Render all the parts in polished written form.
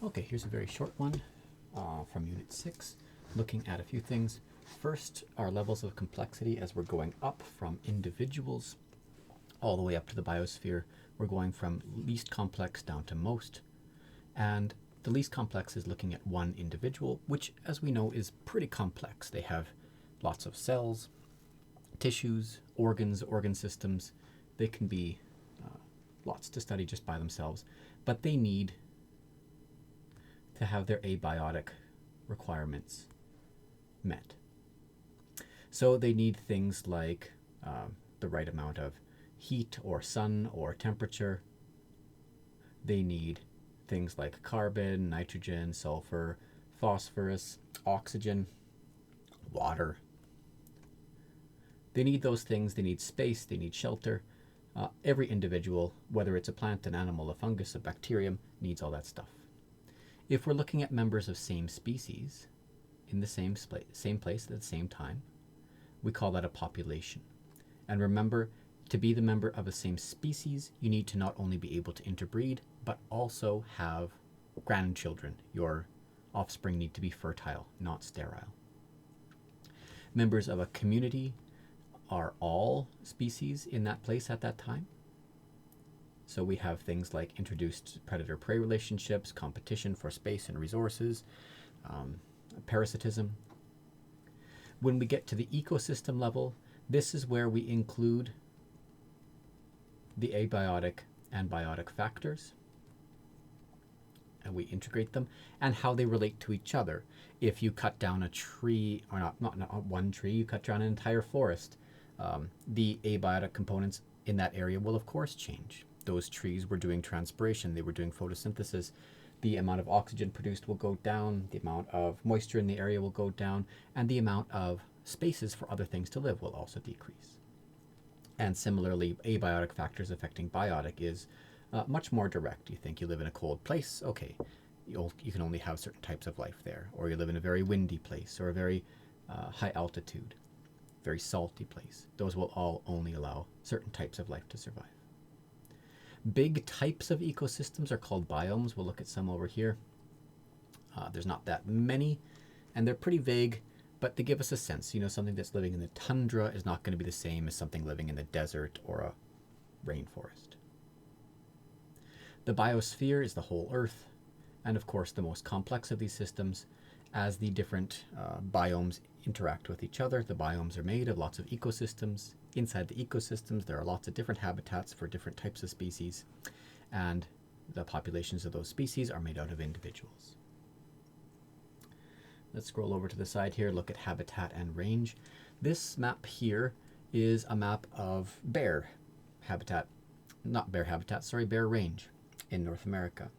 Okay, here's a very short one from Unit 6, looking at a few things. First, our levels of complexity as we're going up from individuals all the way up to the biosphere. We're going from least complex down to most. And the least complex is looking at one individual, which, as we know, is pretty complex. They have lots of cells, tissues, organs, organ systems. They can be lots to study just by themselves, but they need to have their abiotic requirements met. So they need things like the right amount of heat or sun or temperature. They need things like carbon, nitrogen, sulfur, phosphorus, oxygen, water. They need those things. They need space. They need shelter. Every individual, whether it's a plant, an animal, a fungus, a bacterium, needs all that stuff. If we're looking at members of same species in the same place at the same time, we call that a population. And remember, to be the member of the same species, you need to not only be able to interbreed, but also have grandchildren. Your offspring need to be fertile, not sterile. Members of a community are all species in that place at that time. So we have things like introduced predator-prey relationships, competition for space and resources, parasitism. When we get to the ecosystem level, this is where we include the abiotic and biotic factors, and we integrate them, and how they relate to each other. If you cut down a tree, or not one tree, you cut down an entire forest, the abiotic components in that area will of course change. Those trees were doing transpiration, they were doing photosynthesis. The amount of oxygen produced will go down, the amount of moisture in the area will go down, and the amount of spaces for other things to live will also decrease. And similarly, abiotic factors affecting biotic is much more direct. You think you live in a cold place, okay, you can only have certain types of life there. Or you live in a very windy place, or a very high altitude, very salty place. Those will all only allow certain types of life to survive. Big types of ecosystems are called biomes. We'll look at some over here. There's not that many, and they're pretty vague, but they give us a sense. You know, something that's living in the tundra is not going to be the same as something living in the desert or a rainforest. The biosphere is the whole Earth, and of course the most complex of these systems. As the different biomes interact with each other, the biomes are made of lots of ecosystems. Inside the ecosystems, there are lots of different habitats for different types of species, and the populations of those species are made out of individuals. Let's scroll over to the side here, look at habitat and range. This map here is a map of bear habitat, not bear habitat, sorry, bear range in North America.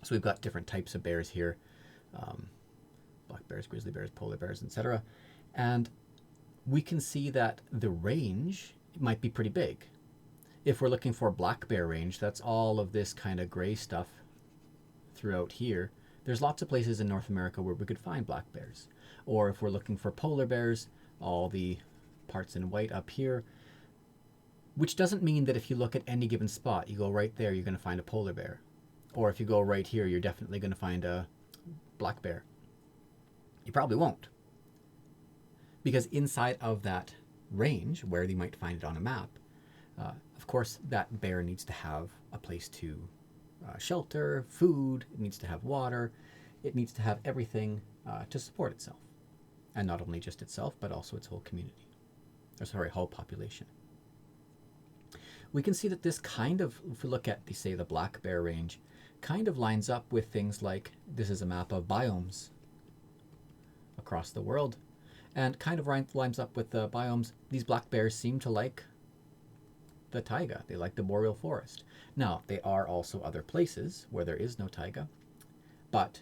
So we've got different types of bears here, black bears, grizzly bears, polar bears, etc. And we can see that the range might be pretty big. If we're looking for black bear range, that's all of this kind of gray stuff throughout here. There's lots of places in North America where we could find black bears. Or if we're looking for polar bears, all the parts in white up here, which doesn't mean that if you look at any given spot, you go right there, you're going to find a polar bear. Or if you go right here, you're definitely going to find a black bear. You probably won't. Because inside of that range, where you might find it on a map, of course, that bear needs to have a place to shelter, food, it needs to have water, it needs to have everything to support itself. And not only just itself, but also its whole community. Or sorry, whole population. We can see that this kind of, if we look at, say, the black bear range, kind of lines up with things like, this is a map of biomes across the world, and kind of lines up with the biomes. These black bears seem to like the taiga. They like the boreal forest. Now, there are also other places where there is no taiga, but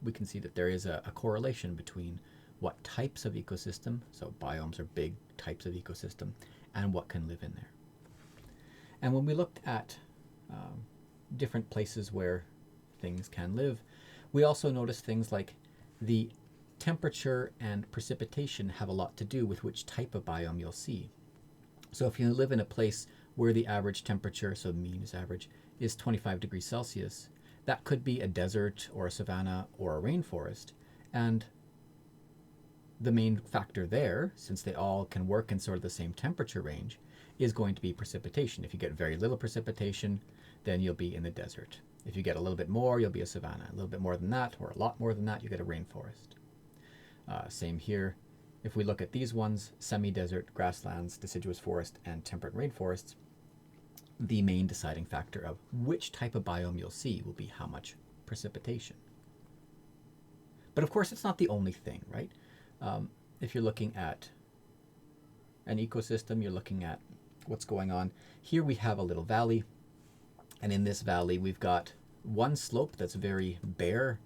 we can see that there is a correlation between what types of ecosystem, so biomes are big types of ecosystem, and what can live in there. And when we looked at different places where things can live, we also noticed things like the temperature and precipitation have a lot to do with which type of biome you'll see. So if you live in a place where the average temperature, so mean is average, is 25 degrees Celsius, that could be a desert or a savanna or a rainforest. And the main factor there, since they all can work in sort of the same temperature range, is going to be precipitation. If you get very little precipitation, then you'll be in the desert. If you get a little bit more, you'll be a savanna. A little bit more than that, or a lot more than that, you get a rainforest. Same here. If we look at these ones, semi-desert, grasslands, deciduous forest, and temperate rainforests, the main deciding factor of which type of biome you'll see will be how much precipitation. But of course, it's not the only thing, right? If you're looking at an ecosystem, you're looking at what's going on. Here we have a little valley, and in this valley we've got one slope that's very bare,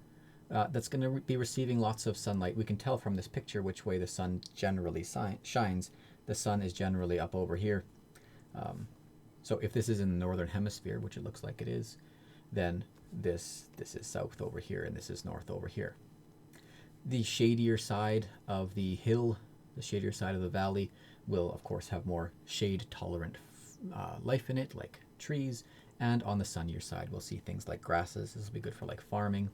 that's going to be receiving lots of sunlight. We can tell from this picture which way the sun generally shines. The sun is generally up over here. So if this is in the northern hemisphere, which it looks like it is, then this is south over here and this is north over here. The shadier side of the hill, the shadier side of the valley, will of course have more shade tolerant life in it, like trees. And on the sunnier side, we'll see things like grasses. This will be good for like farming,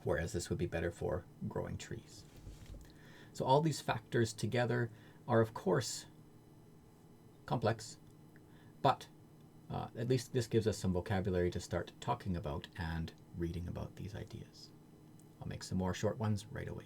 whereas this would be better for growing trees. So all these factors together are of course complex, but at least this gives us some vocabulary to start talking about and reading about these ideas. I'll make some more short ones right away.